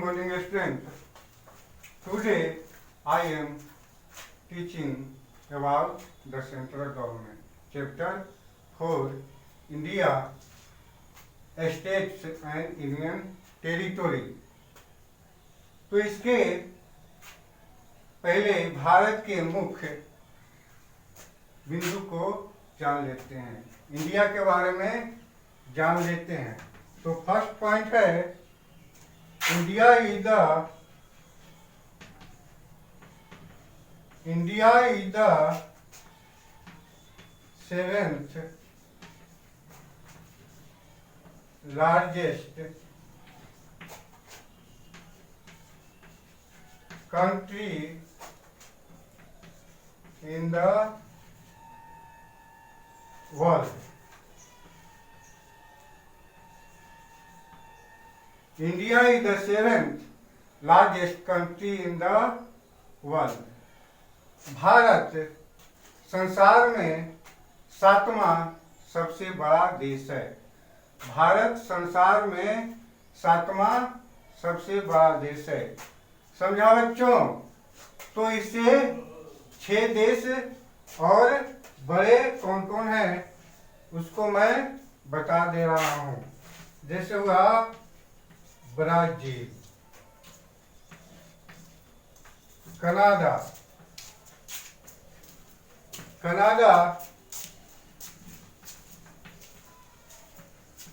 morning, students. Today I am teaching about the central government. Chapter 4, India, States and Union Territory. तो इसके पहले भारत के मुख्य बिंदु को जान लेते हैं, इंडिया के बारे में जान लेते हैं। तो फर्स्ट पॉइंट है India is the seventh largest country in the world. India is the seventh largest country in the world. Bharat संसार में सातवां सबसे बड़ा देश है। भारत संसार में सातवां सबसे बड़ा देश है। समझा बच्चों? तो इससे 6 देश और बड़े कौन कौन हैं उसको मैं बता दे रहा हूँ। जैसे हुआ ब्राजील, कनाडा,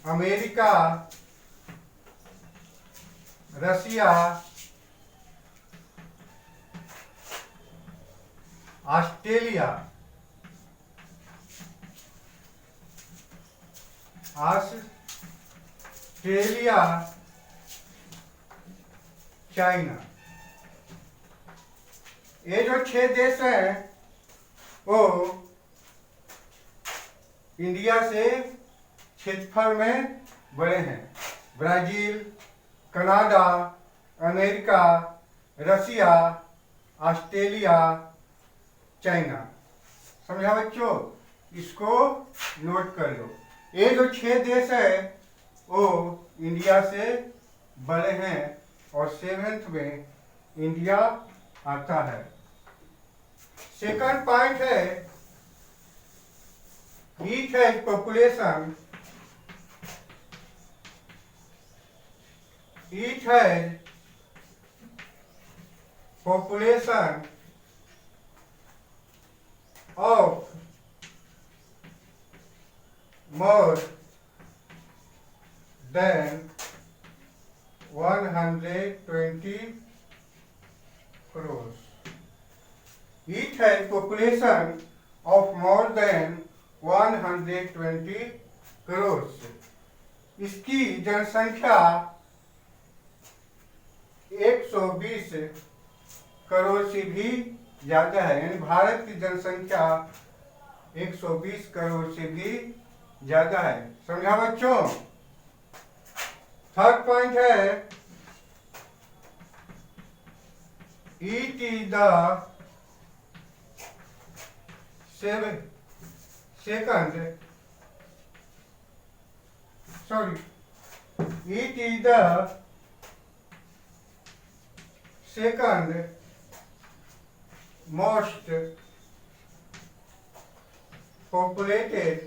अमेरिका, रसिया, ऑस्ट्रेलिया, चाइना। ये जो 6 देश हैं वो इंडिया से क्षेत्रफल में बड़े हैं। ब्राजील, कनाडा, अमेरिका, रसिया, ऑस्ट्रेलिया, चाइना। समझा बच्चों? इसको नोट कर लो। ये जो 6 देश है वो इंडिया से बड़े हैं और 7th में इंडिया आता है। सेकंड पॉइंट है ईच है population, of more than 120 crores. It has population of more than 120 crores. इसकी जनसंख्या 120 करोड़ से भी ज्यादा है। यानी भारत की जनसंख्या 120 करोड़ से भी ज्यादा है। समझा बच्चों? थर्ड पॉइंट है it is the second most populated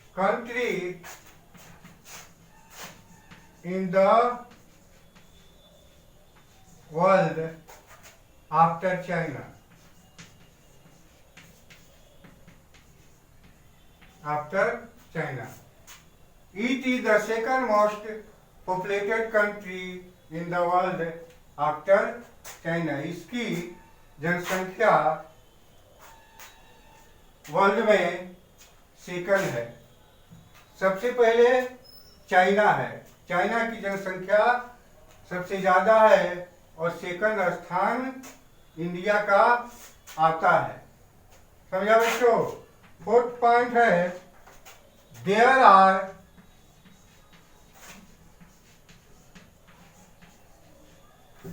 country in the world after China. It is the second most populated country in the world after China. इसकी जनसंख्या वर्ल्ड में सेकंड है। सबसे पहले चाइना है। चाइना की जनसंख्या सबसे ज्यादा है और सेकंड स्थान इंडिया का आता है। समझा बच्चों? फोर्थ पॉइंट है there are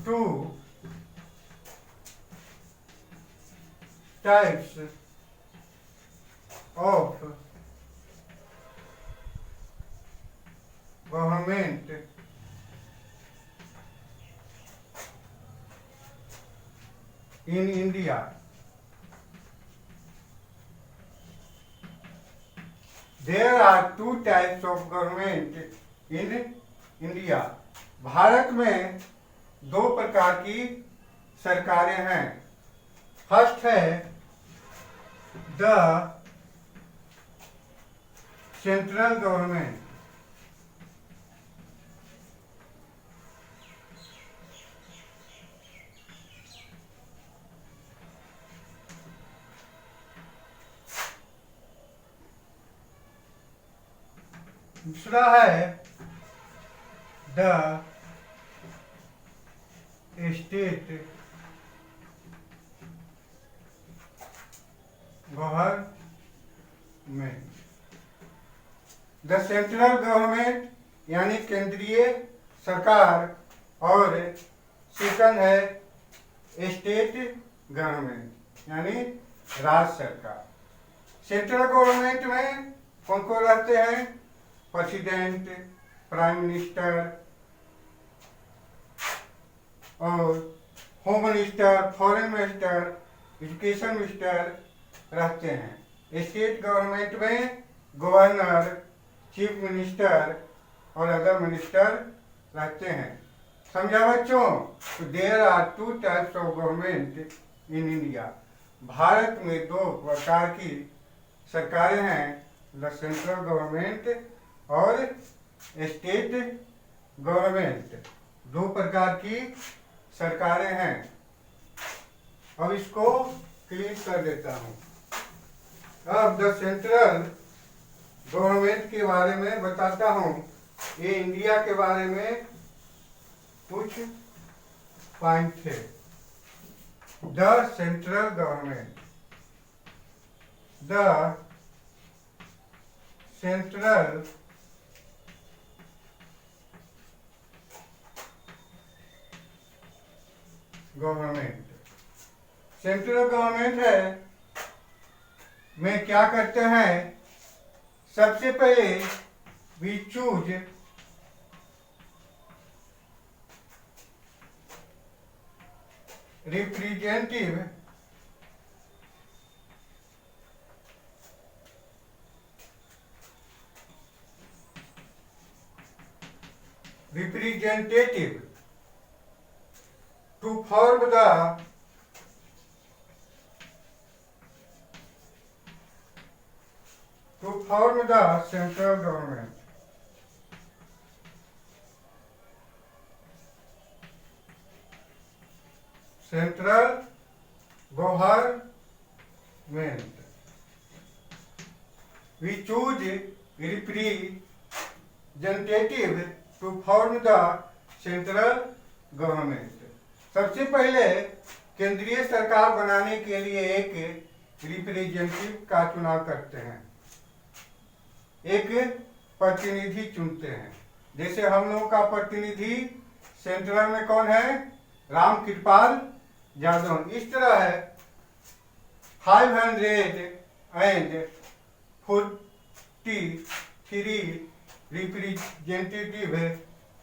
two types of government in India. There are two types of government in India. भारत में दो प्रकार की सरकारें हैं। फर्स्ट है द सेंट्रल गवर्नमेंट। दूसरा है the state government. The central government यानी केंद्रीय सरकार और सेकंड है स्टेट गवर्नमेंट यानी राज्य सरकार। सेंट्रल गवर्नमेंट में कौन कौन रहते हैं? प्रेसिडेंट, प्राइम मिनिस्टर और home minister, foreign minister, education minister रहते हैं। स्टेट गवर्नमेंट में गवर्नर, चीफ मिनिस्टर और अदर मिनिस्टर रहते हैं। समझा बच्चों? तो there are two types of government in India. भारत में दो प्रकार की सरकारें हैं, द सेंट्रल गवर्नमेंट और स्टेट गवर्नमेंट। दो प्रकार की सरकारें हैं। अब इसको क्लियर कर देता हूँ। अब द सेंट्रल गवर्नमेंट के बारे में बताता हूँ। ये इंडिया के बारे में कुछ पॉइंट थे। The central government, the central government, central government है में क्या करते हैं? सबसे पहले we choose representative to form the central government. Central government. We choose representative to form the central government. सबसे पहले केंद्रीय सरकार बनाने के लिए एक रिप्रेजेंटेटिव का चुनाव करते हैं, एक प्रतिनिधि चुनते हैं। जैसे हम लोगों का प्रतिनिधि सेंट्रल में कौन है? रामकृपाल यादव। इस तरह है 543 रिप्रेजेंटेटिव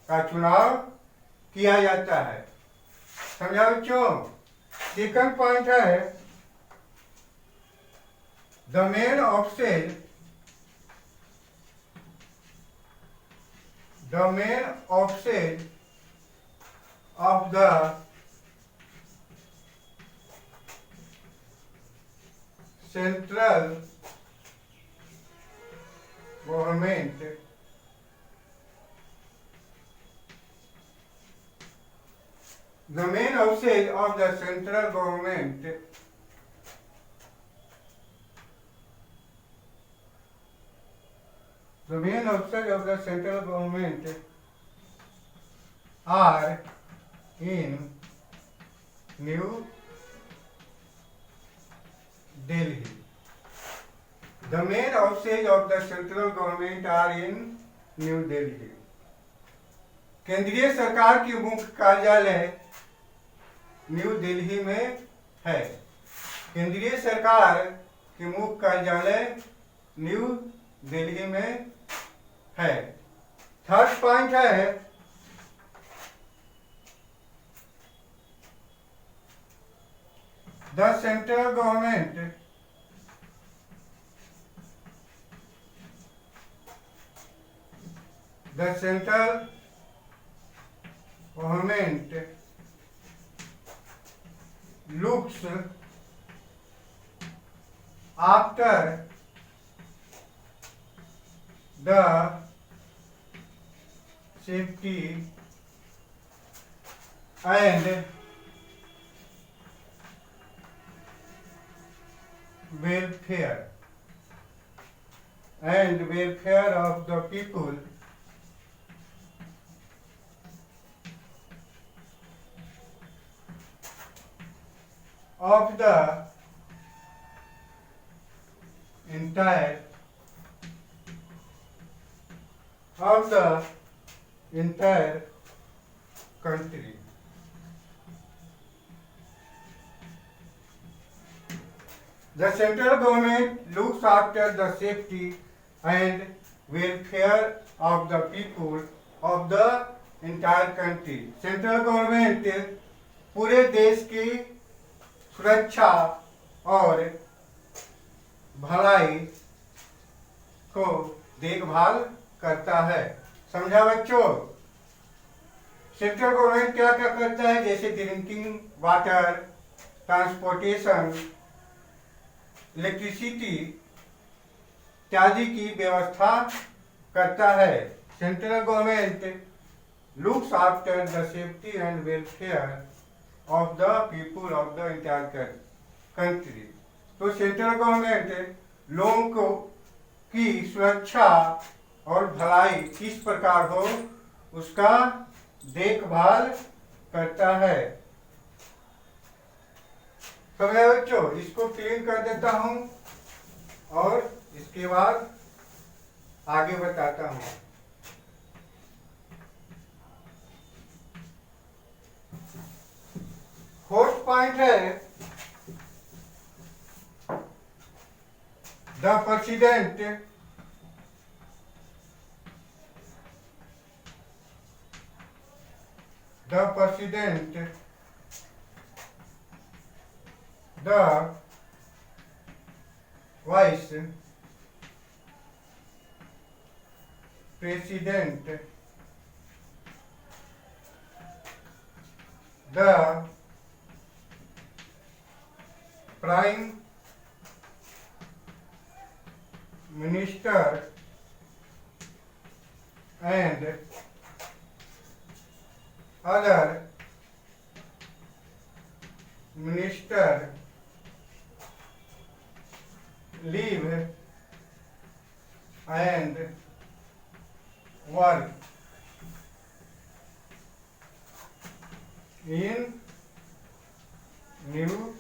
का चुनाव किया जाता है। समझा बच्चों? सेकंड पॉइंट है the main office of the central government the main office of the central government are in New Delhi. The main offices of the central government are in New Delhi. केंद्रीय सरकार की मुख्य कार्यालय new Delhi में है। केंद्रीय सरकार की मुख्य कार्यालय न्यू दिल्ली में है। थर्ड पॉइंट है the central government looks after the safety and welfare of the people of the entire country. The central government looks after the safety and welfare of the people of the entire country. Central government पूरे देश की सुरक्षा और भलाई को देखभाल करता है। समझा बच्चों? सेंट्रल गवर्नमेंट क्या क्या करता है, जैसे ड्रिंकिंग वाटर, ट्रांसपोर्टेशन, इलेक्ट्रिसिटी इत्यादि की व्यवस्था करता है। Central government looks after the safety and welfare of the people of the entire country. तो सेंट्रल गवर्नमेंट लोगों को की सुरक्षा और भलाई किस प्रकार हो उसका देखभाल करता है। समझे बच्चों? इसको क्लीन कर देता हूं और इसके बाद आगे बताता हूं। फोर्थ पॉइंट है the president the vice president, the prime minister and other minister live and work in New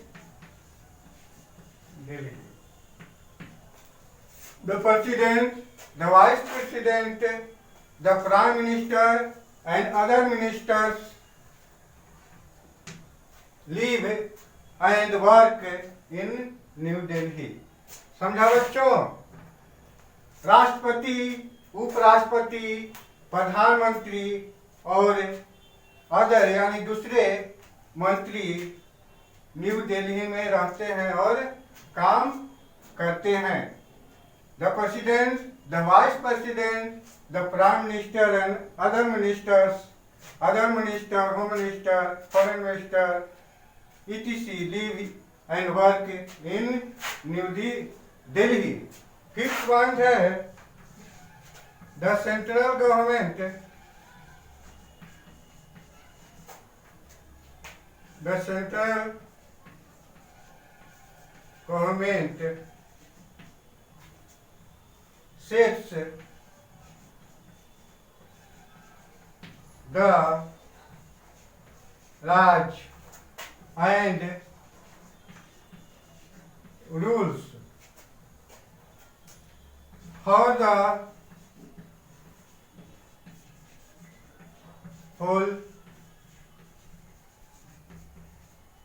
Delhi. The president, the vice president, the prime minister and other ministers live and work in New Delhi. समझा बच्चों? राष्ट्रपति, उपराष्ट्रपति, प्रधानमंत्री और other यानी दूसरे मंत्री new Delhi में रहते हैं और काम करते हैं। The president, the vice president, the prime minister and other minister, home minister, foreign minister etc. live and work in New Delhi. Fifth point है the central government sets the laws and rules for the whole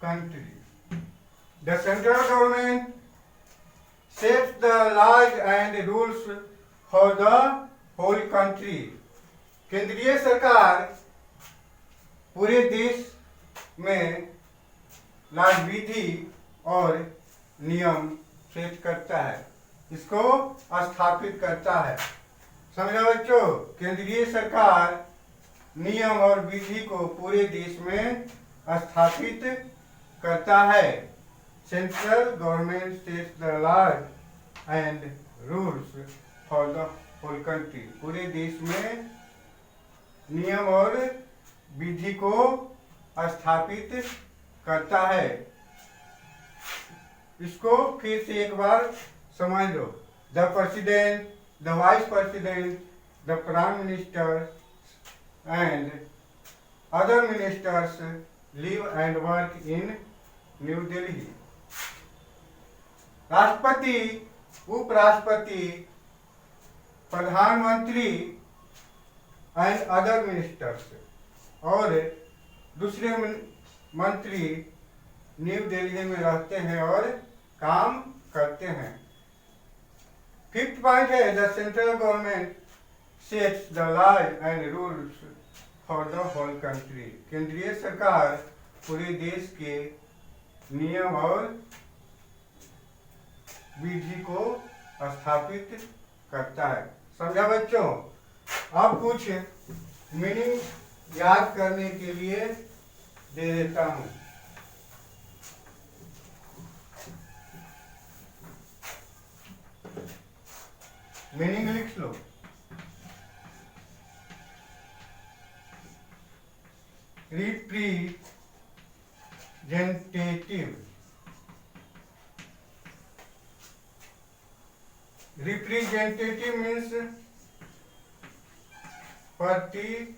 country. The central government sets the laws and rules for the whole country. केंद्रीय सरकार पूरे देश में लाज विधि और नियम set करता है, इसको स्थापित करता है। समझा बच्चों, केंद्रीय सरकार नियम और विधि को पूरे देश में स्थापित करता है। Central government sets the laws and rules for the whole country. पूरे देश में नियम और विधि को स्थापित करता है। इसको फिर से एक बार समझ लो। The president, the vice president, the prime minister and other ministers live and work in New Delhi. राष्ट्रपति, उपराष्ट्रपति, प्रधानमंत्री एंड अदर मिनिस्टर्स और दूसरे मंत्री न्यू दिल्ली में रहते हैं और काम करते हैं। फिफ्थ पॉइंट है the central government sets the laws and rules for the whole country. केंद्रीय सरकार पूरे देश के नियम और विधि को स्थापित करता है। समझा बच्चों? अब कुछ मीनिंग याद करने के लिए दे देता हूं। मीनिंग लिख लो। रिप्रेजेंटेटिव, रिप्रेजेंटेटिव मीन्स प्रतिनिधि।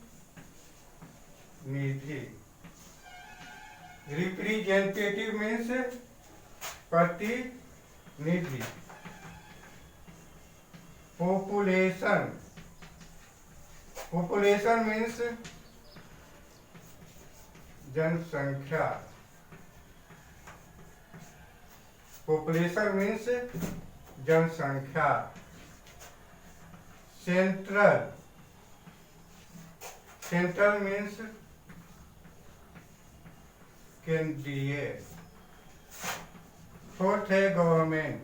रिप्रेजेंटेटिव मीन्स प्रतिनिधि। पॉपुलेशन, पॉपुलेशन मीन्स जनसंख्या। पॉपुलेशन मीन्स जनसंख्या। सेंट्रल, सेंट्रल मीन्स केंद्रीय। फोर्थ है गवर्नमेंट।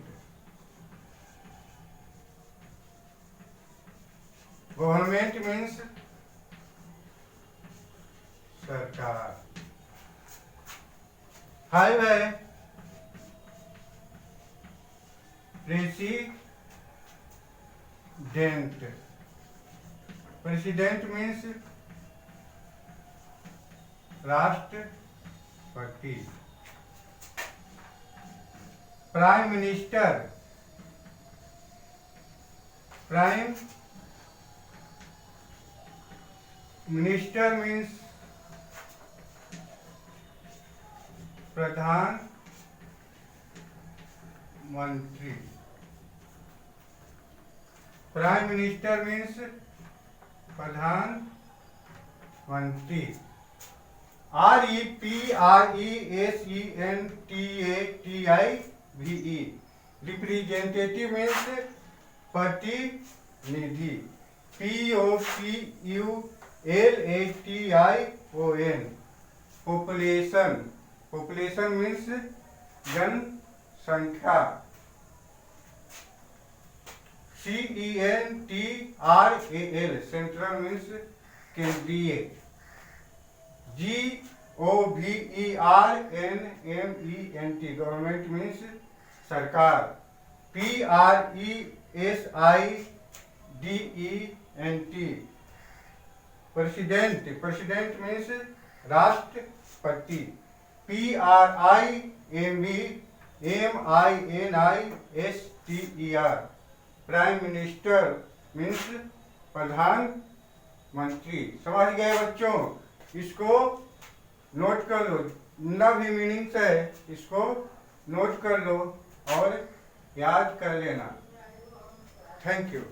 गवर्नमेंट मीन्स सरकार। फाइव है प्रेसिडेंट। प्रेसिडेंट मीन्स राष्ट्रपति। Prime minister, prime minister means प्रधानमंत्री। प्राइम मिनिस्टर मीन्स प्रधानमंत्री। REPRESENTATIVE। रिप्रेजेंटेटिव मीन्स प्रतिनिधि। POPULATION। पॉपुलेशन, पॉपुलेशन मीन्स जनसंख्या। CENTRAL, सेंट्रल मीन्स केंद्रीय। GOVERNMENT, गवर्नमेंट मीन्स सरकार। PRESIDENT, प्रेसिडेंट, प्रेसिडेंट मीन्स राष्ट्रपति। PRIMEMINISTER, प्राइम मिनिस्टर मीन्स प्रधानमंत्री। समझ गए बच्चों? इसको नोट कर लो। जितना भी मीनिंग्स है इसको नोट कर लो और याद कर लेना। Thank you.